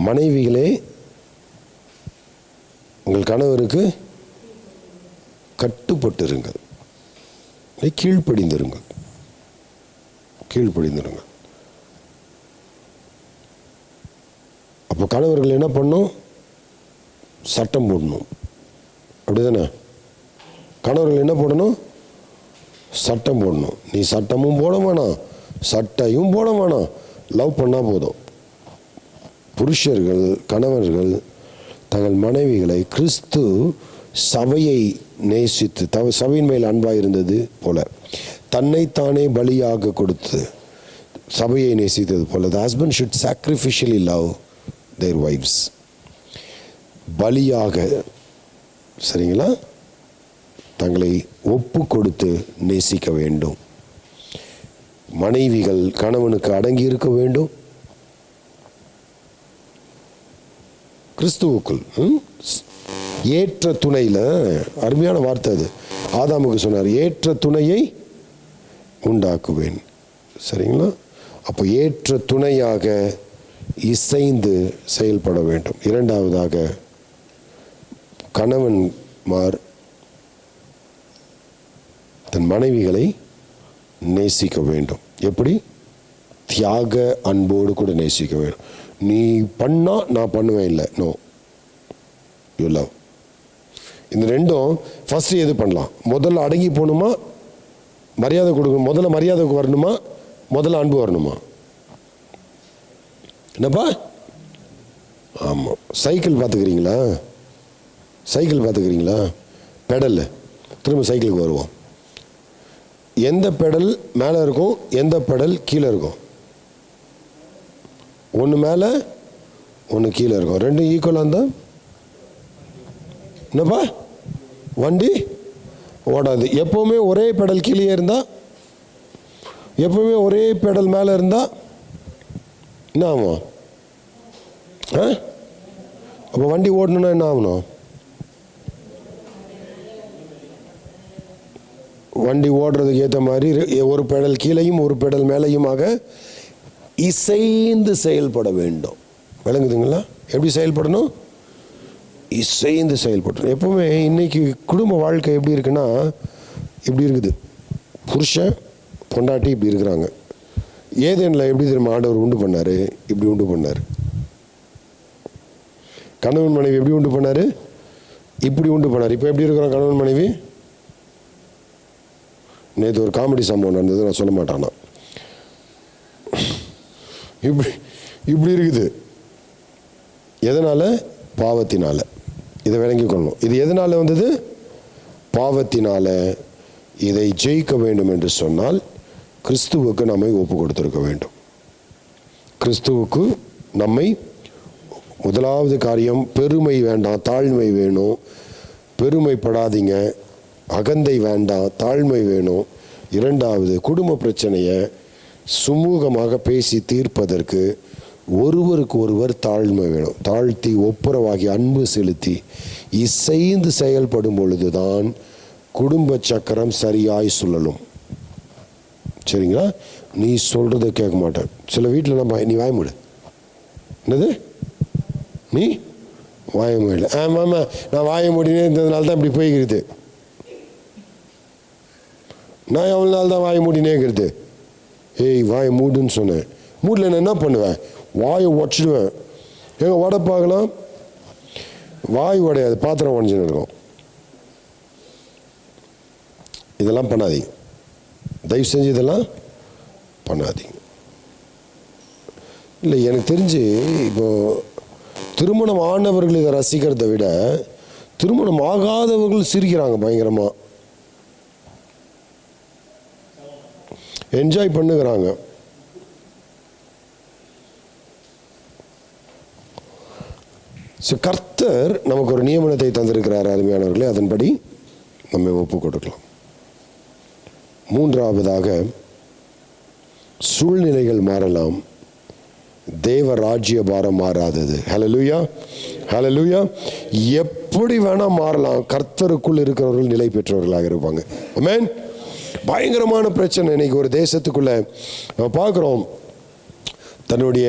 மனைவிகளே உங்கள் கணவருக்கு கட்டுப்பட்டிருங்கள், கீழ்ப்படிந்திருங்கள். அப்போ கணவர்கள் என்ன பண்ணும்? சட்டம் போடணும். அப்படிதானே? கணவர்கள் என்ன போடணும்? சட்டம் போடணும். நீ சட்டமும் போட வேணாம், சட்டையும் போட வேணாம், லவ் பண்ணால் போதும். புருஷர்கள், கணவர்கள் தங்கள் மனைவிகளை கிறிஸ்து சபையை நேசித்து, சபையின் மேல் அன்பாக இருந்தது போல, தன்னைத்தானே பலியாக கொடுத்து சபையை நேசித்தது போல, the husband should sacrificially love their wives. பலியாக, சரிங்களா, தங்களை ஒப்பு கொடுத்து நேசிக்க வேண்டும். மனைவிகள் கணவனுக்கு அடங்கி இருக்க வேண்டும். கிறிஸ்துவுக்குள் ஏற்ற துணையில், அருமையான வார்த்தை அது. ஆதாமுக்கு சொன்னார், ஏற்ற துணையை உண்டாக்குவேன். சரிங்களா? அப்போ ஏற்ற துணையாக இசைந்து செயல்பட வேண்டும். 2வதாக, கணவன்மார் தன் மனைவிகளை நேசிக்க வேண்டும். எப்படி? தியாக அன்போடு கூட நேசிக்க வேண்டும். நீ பண்ணா நான் பண்ணுவேன், இல்லை, நோ, யூ லவ். இந்த ரெண்டும் ஃபர்ஸ்ட் எது பண்ணலாம்? முதல்ல அடங்கி போகணுமா, மரியாதை கொடுக்கணும்? முதல்ல மரியாதைக்கு வரணுமா, முதல்ல அன்பு வரணுமா? என்னப்பா? ஆமாம். சைக்கிள் பார்த்துக்கிறீங்களா? பெடல் திரும்ப சைக்கிளுக்கு வருவோம். எந்த பெடல் மேலே இருக்கும், எந்த பெடல் கீழே இருக்கும்? ஒன்று மேலே ஒன்று கீழே இருக்கும். ரெண்டும் ஈக்குவலாக இருந்தால் என்னப்பா வண்டி ஓடாது. எப்போவுமே ஒரே பெடல் கீழே இருந்தால், எப்போவுமே ஒரே பெடல் மேலே இருந்தால் என்ன ஆகும்? அப்போ வண்டி ஓடணுன்னா என்ன ஆகணும்? வண்டி ஓடுறதுக்கு ஏற்ற மாதிரி ஒரு பெடல் கீழையும் ஒரு பெடல் மேலேயுமாக இசைந்து செயல்பட வேண்டும். விளங்குதுங்களா? எப்படி செயல்படணும்? இசைந்து செயல்படணும். எப்பவுமே இன்னைக்கு குடும்ப வாழ்க்கை எப்படி இருக்குன்னா, இப்படி இருக்குது. புருஷன் பொண்டாட்டி இப்படி இருக்கிறாங்க. ஏதேனில் எப்படி தெரியுமா ஆண்டவர் உண்டு பண்ணார்? இப்படி உண்டு பண்ணார். கணவன் மனைவி எப்படி உண்டு பண்ணார்? இப்படி உண்டு பண்ணார். இப்போ எப்படி இருக்கிறோம் கணவன் மனைவி? நேற்று ஒரு காமெடி சம்பவம் நடந்தது, நான் சொல்ல மாட்டானா. இப்படி இப்படி இருக்குது. எதனால்? பாவத்தினால. இதை விளங்கி கொள்ளணும். இது எதனால் வந்தது? பாவத்தினால. இதை ஜெயிக்க வேண்டும் என்று சொன்னால் கிறிஸ்துவுக்கு நம்மை ஒப்பு கொடுத்திருக்க வேண்டும். கிறிஸ்துவுக்கு நம்மை, முதலாவது காரியம் பெருமை வேண்டாம், தாழ்மை வேணும். பெருமைப்படாதீங்க, அகந்தை வேண்டாம், தாழ்மை வேணும். இரண்டாவது, குடும்ப பிரச்சனையை சுமூகமாக பேசி தீர்ப்பதற்கு ஒருவருக்கு ஒருவர் தாழ்மை வேணும். தாழ்த்தி ஒப்புரவாகி அன்பு செலுத்தி இசைந்து செயல்படும் பொழுதுதான் குடும்ப சக்கரம் சரியாய் சுழலும். சரிங்களா? நீ சொல்றதை கேட்க மாட்டேன். சில வீட்டில் நீ வாய மூடு. என்னது? நீ வாய மூடல. ஆமாம், நான் வாய மூடினே இருந்ததுனால தான் இப்படி போய்கிறது. நான் எவ்வளோ நாள் தான் வாய மூடினே இருக்கிறது? ஏய், வாய மூடுன்னு சொன்னேன். மூடில் நான் என்ன பண்ணுவேன்? வாயை உடச்சிடுவேன். எங்க வடை பார்க்கலாம்? வாய் உடையாது, பாத்திரம் உடஞ்சுன்னு இருக்கும். இதெல்லாம் பண்ணாதீங்க, தயவு செஞ்சு இதெல்லாம் பண்ணாதீங்க. இல்லை, எனக்கு தெரிஞ்சு இப்போ திருமணம் ஆனவர்கள் இதை ரசிக்கிறத விட திருமணம் ஆகாதவர்கள் சிரிக்கிறாங்க பயங்கரமா, என்ஜாய் பண்ணுகிறாங்க. கர்த்தர் நமக்கு ஒரு நியமனத்தை தந்திருக்கிறார் அருமையானவர்களே, அதன்படி நம்ம ஒப்பு கொடுக்கலாம். மூன்றாவதாக, சூழ்நிலைகள் மாறலாம், தேவ ராஜ்ய பாரம் மாறாதது. ஹல்லேலூயா, ஹல்லேலூயா. எப்படி வேணா மாறலாம், கர்த்தருக்குள் இருக்கிறவர்கள் நிலை பெற்றவர்களாக இருப்பாங்க. ஆமென். பயங்கரமான பிரச்சனை இன்னைக்கு ஒரு தேசத்துக்குள்ள நம்ம பார்க்கிறோம். தன்னுடைய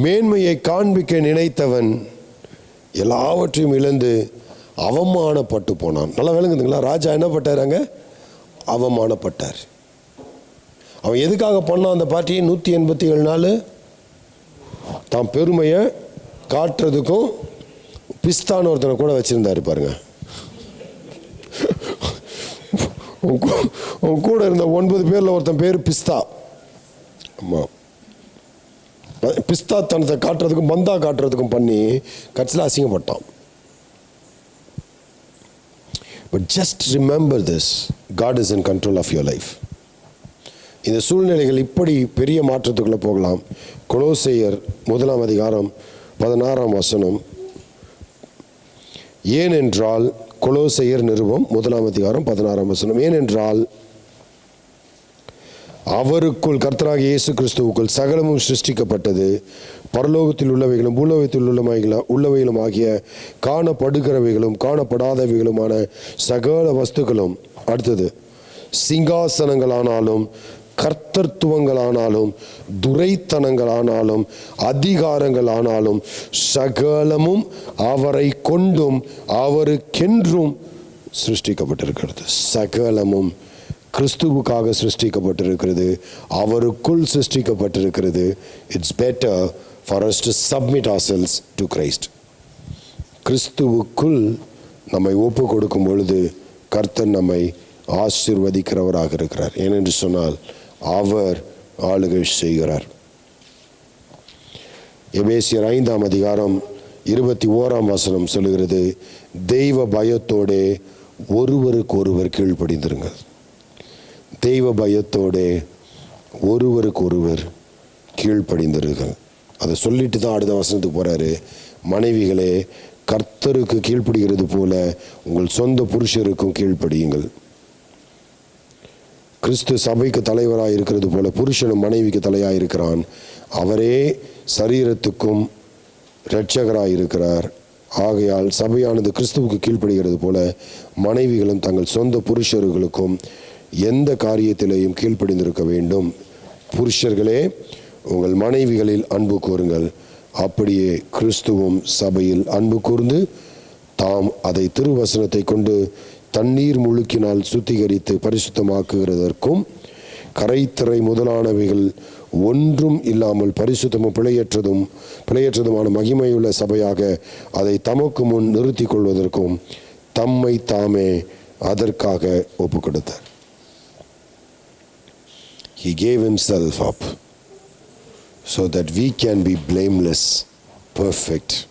மேன்மையை காண்பிக்க நினைத்தவன் எல்லாவற்றையும் இழந்து அவமானப்பட்டு போனான். நல்லா விளங்குதுங்களா? ராஜா என்ன பட்டாராங்க? அவமானப்பட்டார். அவன் எதுக்காக பண்ணான் அந்த பார்ட்டியை? 187 நாள் தான் பெருமையை காட்டுறதுக்கும் பிஸ்தான்னு ஒருத்தனை கூட வச்சிருந்தாரு பாருங்க. உன் கூட இருந்த 9 பேர்ல ஒருத்தன் பேர் பிஸ்தா. ஆமா, பிஸ்தா தனத்தை காட்டுறதுக்கும் பந்தா காட்டுறதுக்கும் பண்ணி கட்சியில் அசிங்கப்பட்டான். But just remember this, God is in control of your life. இந்த சூழ்நிலைகள் இப்படி பெரிய மாற்றத்துக்குள்ள போகலாம். கொலோசையர் 1 அதிகாரம் 16 வசனம். ஏனென்றால், கொலோசையர் நிருபம் 1 அதிகாரம் 16 வசனம். ஏனென்றால் அவருக்குள், கர்த்தராகிய இயேசு கிறிஸ்துவுக்குள் சகலமும் சிருஷ்டிக்கப்பட்டது, பரலோகத்தில் உள்ளவைகளும் பூலோகத்தில் உள்ளவைகளும் ஆகிய காணப்படுகிறவைகளும் காணப்படாதவைகளுமான சகல வஸ்துக்களும். அடுத்தது, சிங்காசனங்களானாலும் கர்த்தத்துவங்களானாலும் துரைத்தனங்களானாலும் அதிகாரங்களானாலும் சகலமும் அவரை கொண்டும் அவருக்கென்றும் சிருஷ்டிக்கப்பட்டிருக்கிறது. சகலமும் கிறிஸ்துவுக்காக சிருஷ்டிக்கப்பட்டிருக்கிறது, அவருக்குள் சிருஷ்டிக்கப்பட்டிருக்கிறது. It's better for us to submit ourselves to Christ. கிறிஸ்துவுக்குள் நம்மை ஒப்பு கொடுக்கும் பொழுது கர்த்தர் நம்மை ஆசீர்வதிக்கிறவராக இருக்கிறார். ஏனென்று சொன்னால் அவர் ஆளுகை செய்கிறார். எபேசியர் 5 அதிகாரம் 21 வசனம் சொல்லுகிறது, தெய்வ பயத்தோடே ஒருவருக்கொருவர் கீழ்ப்படிந்திருங்கள். தெய்வ பயத்தோடு ஒருவருக்கொருவர் கீழ்ப்படிந்திருங்கள். அதை சொல்லிட்டு தான் அடுத்த வசனத்துக்கு போகிறாரு. மனைவிகளே, கர்த்தருக்கு கீழ்ப்படுகிறது போல உங்கள் சொந்த புருஷருக்கும் கீழ்ப்படியுங்கள். கிறிஸ்து சபைக்கு தலைவராக இருக்கிறது போல புருஷனும் மனைவிக்கு தலையாக இருக்கிறான். அவரே சரீரத்துக்கும் இரட்சகராக இருக்கிறார். ஆகையால் சபையானது கிறிஸ்துவுக்கு கீழ்ப்படுகிறது போல மனைவிகளும் தங்கள் சொந்த புருஷர்களுக்கும் எந்த காரியத்திலேயும் கீழ்ப்படிந்திருக்க வேண்டும். புருஷர்களே, உங்கள் மனைவிகளில் அன்பு கூறுங்கள். அப்படியே கிறிஸ்துவும் சபையில் அன்பு கூர்ந்து தாம் அதை திருவசனத்தை கொண்டு தண்ணீர் முழுக்கினால் சுத்திகரித்து பரிசுத்தமாக்குகிறதற்கும் கரைத்திரை முதலானவைகள் ஒன்றும் இல்லாமல் பரிசுத்தமும் பிழையற்றதுமான மகிமையுள்ள சபையாக அதை தமக்கு முன் நிறுத்தி கொள்வதற்கும் தம்மை தாமே அதற்காக ஒப்பு கொடுத்தார். He gave himself up so that we can be blameless, perfect.